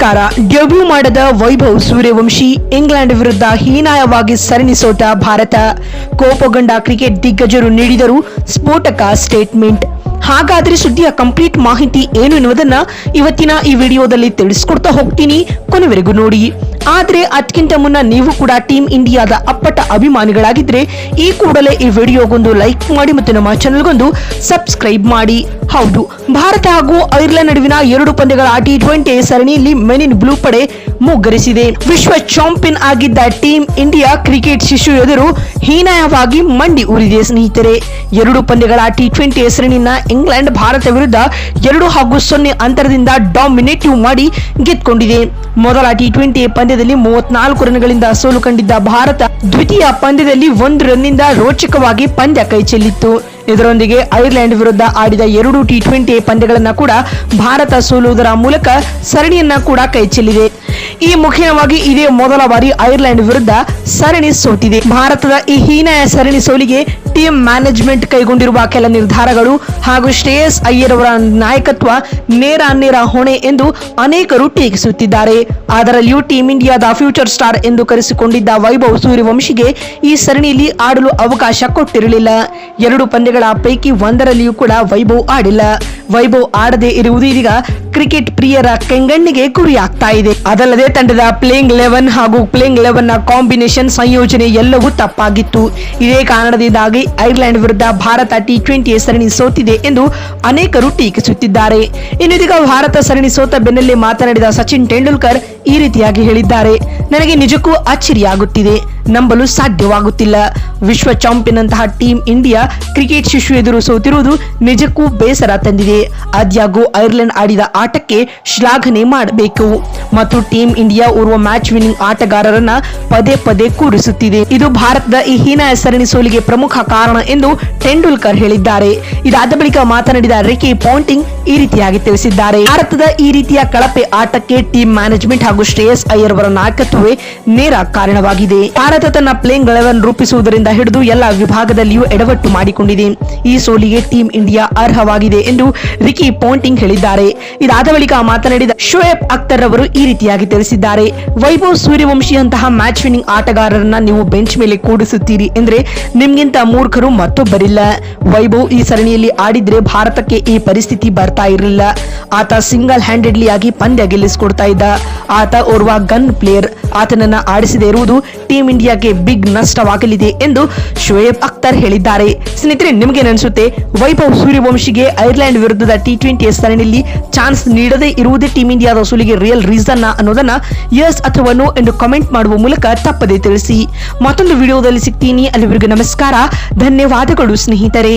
ನಮಸ್ಕಾರ. ಡೆಬ್ಯೂ ಮಾಡದ ವೈಭವ್ ಸೂರ್ಯವಂಶಿ ಇಂಗ್ಲೆಂಡ್ ವಿರುದ್ಧ ಹೀನಾಯವಾಗಿ ಸರಣಿ ಸೋತ ಭಾರತ. ಕೋಪಗೊಂಡ ಕ್ರಿಕೆಟ್ ದಿಗ್ಗಜರು ನೀಡಿದರು ಸ್ಫೋಟಕ ಸ್ಟೇಟ್ಮೆಂಟ್. ಹಾಗಾದ್ರೆ ಸುದ್ದಿಯ ಕಂಪ್ಲೀಟ್ ಮಾಹಿತಿ ಏನು ಎನ್ನುವುದನ್ನ ಇವತ್ತಿನ ಈ ವಿಡಿಯೋದಲ್ಲಿ ತಿಳಿಸ್ಕೊಡ್ತಾ ಹೋಗ್ತೀನಿ, ಕೊನೆವರೆಗೂ ನೋಡಿ. ಆದ್ರೆ ಅದಕ್ಕಿಂತ ಮುನ್ನ ನೀವು ಕೂಡ ಟೀಮ್ ಇಂಡಿಯಾದ ಅಪ್ಪಟ ಅಭಿಮಾನಿಗಳಾಗಿದ್ರೆ ಈ ಕೂಡಲೇ ಈ ವಿಡಿಯೋಗೊಂದು ಲೈಕ್ ಮಾಡಿ ಮತ್ತು ನಮ್ಮ ಚಾನೆಲ್ಗೊಂದು ಸಬ್ಸ್ಕ್ರೈಬ್ ಮಾಡಿ. ಹೌದು, ಭಾರತ ಹಾಗೂ ಐರ್ಲೆಂಡ್ ನಡುವಿನ 2 ಪಂದ್ಯಗಳ T20 ಸರಣಿಯಲ್ಲಿ ಮೆನ್ ಇನ್ ಬ್ಲೂ ಪಡೆ ಮುಗ್ಗರಿಸಿದೆ. ವಿಶ್ವ ಚಾಂಪಿಯನ್ ಆಗಿದ್ದ ಟೀಮ್ ಇಂಡಿಯಾ ಕ್ರಿಕೆಟ್ ಶಿಶು ಎದುರು ಹೀನಾಯವಾಗಿ ಮಂಡಿ ಊರಿದೆ ಸ್ನೇಹಿತರೆ. 2 ಪಂದ್ಯಗಳ T20 ಸರಣಿಯನ್ನ ಇಂಗ್ಲೆಂಡ್ ಭಾರತ ವಿರುದ್ಧ 2-0 ಅಂತರದಿಂದ ಡಾಮಿನೇಟಿವ್ ಮಾಡಿ ಗೆದ್ದುಕೊಂಡಿದೆ. ಮೊದಲ T20 ಪಂದ್ಯದಲ್ಲಿ 34 ರನ್ಗಳಿಂದ ಸೋಲು ಕಂಡಿದ್ದ ಭಾರತ ದ್ವಿತೀಯ ಪಂದ್ಯದಲ್ಲಿ 1 ರನ್ನಿಂದ ರೋಚಕವಾಗಿ ಪಂದ್ಯ ಕೈಚೆಲ್ಲಿತ್ತು. ಇದರೊಂದಿಗೆ ಐರ್ಲೆಂಡ್ ವಿರುದ್ಧ ಆಡಿದ 2 T20 ಪಂದ್ಯಗಳನ್ನ ಕೂಡ ಭಾರತ ಸೋಲುವುದರ ಮೂಲಕ ಸರಣಿಯನ್ನ ಕೂಡ ಕೈಚೆಲ್ಲಿದೆ. ಈ ಮುಖ್ಯವಾಗಿ ಇದೇ ಮೊದಲ ಬಾರಿ ಐರ್ಲೆಂಡ್ ವಿರುದ್ಧ ಸರಣಿ ಸೋತಿದೆ. ಭಾರತದ ಈ ಹೀನಾಯ ಸರಣಿ ಸೋಲಿಗೆ ಟೀಮ್ ಮ್ಯಾನೇಜ್ಮೆಂಟ್ ಕೈಗೊಂಡಿರುವ ಕೆಲ ನಿರ್ಧಾರಗಳು ಹಾಗೂ ಶ್ರೇಯಸ್ ಅಯ್ಯರ್ ಅವರ ನಾಯಕತ್ವ ನೇರ ಹೊಣೆ ಎಂದು ಅನೇಕರು ಟೀಕಿಸುತ್ತಿದ್ದಾರೆ. ಅದರಲ್ಲಿಯೂ ಟೀಮ್ ಇಂಡಿಯಾದ ಫ್ಯೂಚರ್ ಸ್ಟಾರ್ ಎಂದು ಕರೆಸಿಕೊಂಡಿದ್ದ ವೈಭವ್ ಸೂರ್ಯವಂಶಿಗೆ ಈ ಸರಣಿಯಲ್ಲಿ ಆಡಲು ಅವಕಾಶ ಕೊಟ್ಟಿರಲಿಲ್ಲ. 2 ಪಂದ್ಯಗಳ ಪೈಕಿ ಒಂದರಲ್ಲಿಯೂ ಕೂಡ ವೈಭವ್ ಆಡಿಲ್ಲ. ವೈಭವ್ ಆಡದೆ ಇರುವುದು ಇದೀಗ ಕ್ರಿಕೆಟ್ ಪ್ರಿಯರ ಕೆಂಗಣ್ಣಿಗೆ ಗುರಿಯಾಗ್ತಾ ಇದೆ. ಅದಲ್ಲದೆ ತಂಡದ ಪ್ಲೇಯಿಂಗ್ 11 ಹಾಗೂ ಪ್ಲೇಯಿಂಗ್ 11 ನ ಕಾಂಬಿನೇಷನ್ ಸಂಯೋಜನೆ ಎಲ್ಲವೂ ತಪ್ಪಾಗಿತ್ತು. ಇದೇ ಕಾರಣದಿಂದಾಗಿ ಐರ್ಲೆಂಡ್ ವಿರುದ್ಧ ಭಾರತ T20 ಸರಣಿ ಸೋತಿದೆ ಎಂದು ಅನೇಕರು ಟೀಕಿಸುತ್ತಿದ್ದಾರೆ. ಇನ್ನೀಗ ಭಾರತ ಸರಣಿ ಸೋತ ಬೆನ್ನಲ್ಲೇ ಮಾತನಾಡಿದ ಸಚಿನ್ ತೆಂಡೂಲ್ಕರ್ ಈ ರೀತಿಯಾಗಿ ಹೇಳಿದ್ದಾರೆ. ನನಗೆ ನಿಜಕ್ಕೂ ಅಚ್ಚರಿಯಾಗುತ್ತಿದೆ, ನಂಬಲು ಸಾಧ್ಯವಾಗುತ್ತಿಲ್ಲ. ವಿಶ್ವ ಚಾಂಪಿಯನ್ ಅಂತಹ ಟೀಮ್ ಇಂಡಿಯಾ ಕ್ರಿಕೆಟ್ ಶಿಶು ಎದುರು ಸೋತಿರುವುದು ನಿಜಕ್ಕೂ ಬೇಸರ ತಂದಿದೆ. ಆದ್ಯಾಗೂ ಐರ್ಲೆಂಡ್ ಆಡಿದ ಆಟಕ್ಕೆ ಶ್ಲಾಘನೆ ಮಾಡಬೇಕು ಮತ್ತು ಟೀಮ್ ಇಂಡಿಯಾ ಓರ್ವ ಮ್ಯಾಚ್ ವಿನ್ನಿಂಗ್ ಆಟಗಾರರನ್ನ ಪದೇ ಕೂರಿಸುತ್ತಿದೆ. ಇದು ಭಾರತದ ಈ ಹೀನಾಯ ಸರಣಿ ಸೋಲಿಗೆ ಪ್ರಮುಖ ಕಾರಣ ಎಂದು ತೆಂಡೂಲ್ಕರ್ ಹೇಳಿದ್ದಾರೆ. ಇದಾದ ಬಳಿಕ ಮಾತನಾಡಿದ ರಿಕಿ ಪಾಂಟಿಂಗ್ ಈ ರೀತಿಯಾಗಿ ತಿಳಿಸಿದ್ದಾರೆ. ಭಾರತದ ಈ ರೀತಿಯ ಕಳಪೆ ಆಟಕ್ಕೆ ಟೀಮ್ ಮ್ಯಾನೇಜ್ಮೆಂಟ್ ಹಾಗೂ ಶ್ರೇಯಸ್ ಅಯ್ಯರ್ ಅವರ ನಾಯಕತ್ವವೇ ನೇರ ಕಾರಣವಾಗಿದೆ. ಭಾರತ ತನ್ನ ಪ್ಲೇಯಿಂಗ್ 11 ರೂಪಿಸುವುದರಿಂದ ಹಿಡಿದು ಎಲ್ಲ ವಿಭಾಗದಲ್ಲಿಯೂ ಎಡವಟ್ಟು ಮಾಡಿಕೊಂಡಿದೆ. ಈ ಸೋಲಿಗೆ ಟೀಮ್ ಇಂಡಿಯಾ ಅರ್ಹವಾಗಿದೆ ಎಂದು ರಿಕಿ ಪಾಂಟಿಂಗ್ ಹೇಳಿದ್ದಾರೆ. ಇದಾದ ಬಳಿಕ ಮಾತನಾಡಿದ ಶೋಯಬ್ ಅಖ್ತರ್ ಅವರು ಈ ರೀತಿಯಾಗಿ ತಿಳಿಸಿದ್ದಾರೆ. ವೈಭವ್ ಸೂರ್ಯವಂಶಿಯಂತಹ ಮ್ಯಾಚ್ ವಿನ್ನಿಂಗ್ ಆಟಗಾರರನ್ನ ನೀವು ಬೆಂಚ್ ಮೇಲೆ ಕೂಡಿಸುತ್ತೀರಿ ಎಂದ್ರೆ ನಿಮ್ಗಿಂತ ಮೂರ್ಖರು ಮತ್ತೊಬ್ಬರಿಲ್ಲ. ವೈಭವ್ ಈ ಸರಣಿಯಲ್ಲಿ ಆಡಿದ್ರೆ ಭಾರತಕ್ಕೆ ಈ ಪರಿಸ್ಥಿತಿ ಬರ್ತಾ ಇರಲಿಲ್ಲ. ಆತ ಸಿಂಗಲ್ ಹ್ಯಾಂಡೆಡ್ಲಿ ಆಗಿ ಪಂದ್ಯ ಗೆಲ್ಲಿಸಿಕೊಡ್ತಾ ಇದ್ದ. ಆತ ಓರ್ವ ಗನ್ ಪ್ಲೇಯರ್. ಆತನನ್ನ ಆಡಿಸದೇ ಇರುವುದು ಟೀಮ್ ಇಂಡಿಯಾಗೆ ಬಿಗ್ ನಷ್ಟವಾಗಲಿದೆ ಎಂದು ಶೋಯಬ್ ಅಖ್ತರ್ ಹೇಳಿದ್ದಾರೆ. ಸ್ನೇಹಿತರೆ, ನಿಮಗೇನನ್ಸುತ್ತೆ? ವೈಭವ್ ಸೂರ್ಯವಂಶಿಗೆ ಐರ್ಲೆಂಡ್ ವಿರುದ್ಧದ T20 ಸರಣಿಯಲ್ಲಿ ಚಾನ್ಸ್ ನೀಡದೇ ಇರುವುದೇ ಟೀಮ್ ಇಂಡಿಯಾದ ಸೋಲಿಗೆ ರಿಯಲ್ ರೀಸನ್ ಅನ್ನೋದನ್ನ ಯಸ್ ಅಥವಾ ನೋ ಎಂದು ಕಮೆಂಟ್ ಮಾಡುವ ಮೂಲಕ ತಪ್ಪದೇ ತಿಳಿಸಿ. ಮತ್ತೊಂದು ವಿಡಿಯೋದಲ್ಲಿ ಸಿಗ್ತೀನಿ. ಅಲ್ಲಿವರೆಗೂ ನಮಸ್ಕಾರ, ಧನ್ಯವಾದಗಳು ಸ್ನೇಹಿತರೆ.